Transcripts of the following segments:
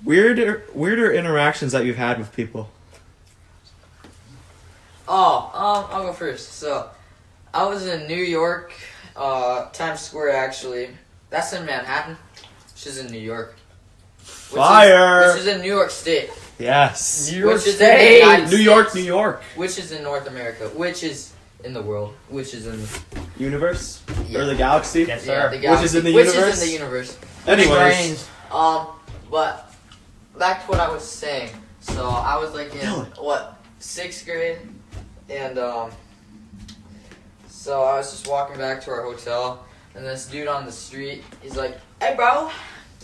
weirder interactions that you've had with people. I'll go first. So, I was in New York, Times Square actually. That's in Manhattan, which is in New York. Fire! Which is in New York State. Yes. New York Which is in State. the United New York, States, New York. Which is in North America. Which is in the world. Which is in Universe? Yeah. Or the galaxy? Yes, yeah, sir. the Which is in the Which universe? is in the universe. Anyways. Brains. But back to what I was saying. So I was like in Dylan. 6th grade, and so I was just walking back to our hotel, and this dude on the street, he's like, "Hey, bro,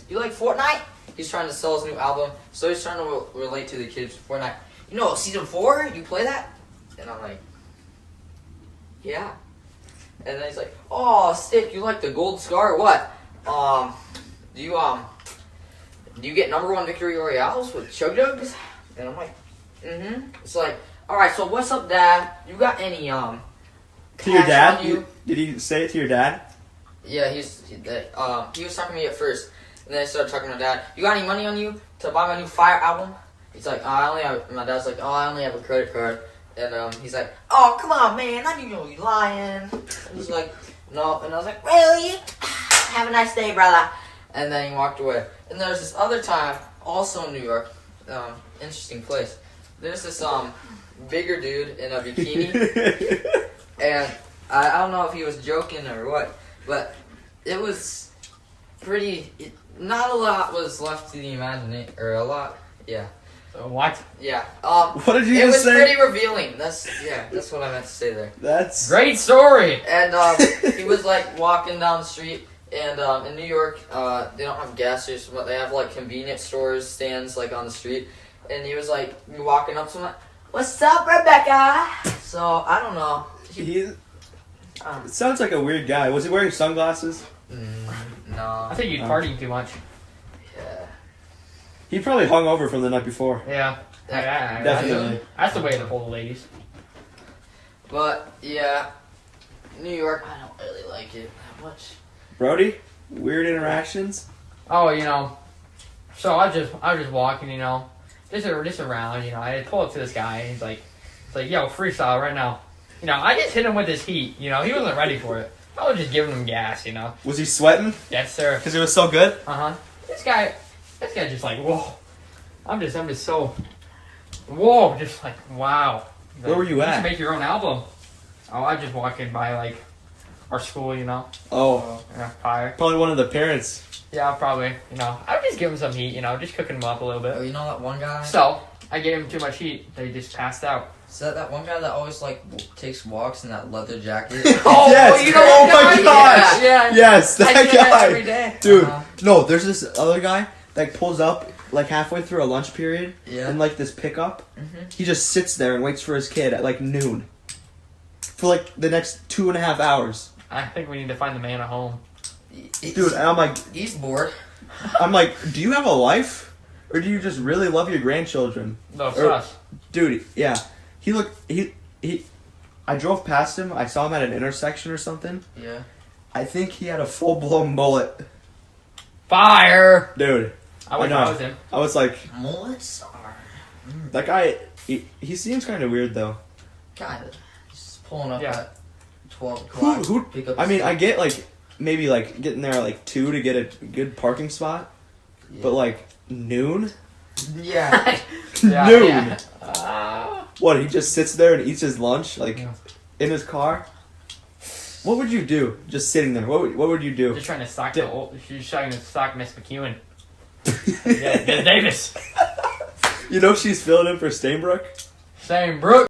you like Fortnite?" He's trying to sell his new album, so he's trying to relate to the kids for Fortnite. You know, season 4, you play that? And I'm like, yeah. And then he's like, "Oh, sick! You like the gold scar or what? Do you get #1 victory royales with Chug Jugs?" And I'm like, "Mm-hmm." It's like, "All right, so what's up, Dad? You got any To your cash dad? on you?" Did he say it to your dad? Yeah, he was talking to me at first, and then I started talking to my dad. "You got any money on you to buy my new Fire album?" He's like, my dad's like, "Oh, I only have a credit card." And he's like, "Oh, come on, man, I knew you lying." And he's like, "No," and I was like, "Really? Have a nice day, brother." And then he walked away. And there's this other time, also in New York, interesting place. There's this bigger dude in a bikini, and I don't know if he was joking or what, but it was pretty. Not a lot was left to the imagination, or a lot, yeah. What? Yeah. What did you it just was say? pretty revealing. That's what I meant to say there. That's Great story. And he was like walking down the street, and in New York, they don't have gas stations, but they have like convenience stores stands like on the street. And he was like walking up to him, like, "What's up, Rebecca?" So I don't know. it sounds like a weird guy. Was he wearing sunglasses? No. I think you're partying too much. Yeah. He probably hung over from the night before. Yeah. Definitely. That's the way to pull the ladies. But yeah, New York, I don't really like it that much. Brody? Weird interactions? Oh, so I was just walking, just around, I pull up to this guy, and he's like, "Yo, freestyle right now." I just hit him with his heat, he wasn't ready for it. I was just giving him gas, Was he sweating? Yes, sir. Because it was so good? Uh-huh. This guy just like, whoa. I'm just so, whoa, just like, wow. Where were you You at? should make your own album. Oh, I just walking by, like, our school, Oh, fire. probably one of the parents. Yeah, probably, I would just give him some heat, just cooking him up a little Oh, bit. you know that one guy? So, I gave him too much heat. They just passed out. Is that one guy that always like takes walks in that leather jacket? Oh, Yes! you know Oh that my guy? gosh! Yeah. Yes, I that do that every guy! day. Dude, Uh-huh. no, there's this other guy that pulls up like halfway through a lunch period Yeah. in like this pickup. Mhm. He just sits there and waits for his kid at like noon. For like the next 2.5 hours. I think we need to find the man at home. Dude, and He's bored. I'm like, do you have a life? Or do you just really love your grandchildren? No, Or- sus. Dude, yeah. I drove past him. I saw him at an intersection or something. Yeah. I think he had a full-blown mullet. Fire! Dude, I wish know. I was him. I was like, Mullets are that guy, he seems kind of weird though. kind of just pulling up Yeah. at 12 o'clock. Who, pick up I mean, his- I get like, maybe like getting there at like 2 to get a good parking spot. Yeah. But like, noon? Yeah. Yeah, Noon! yeah. What, he just sits there and eats his lunch, like, Yeah. in his car? What would you do, just sitting there? What would you do? Just trying to stalk Di- she's trying to stalk Miss McEwen. Yeah, Davis. You know she's filling in for Stainbrook? Same, Brooke.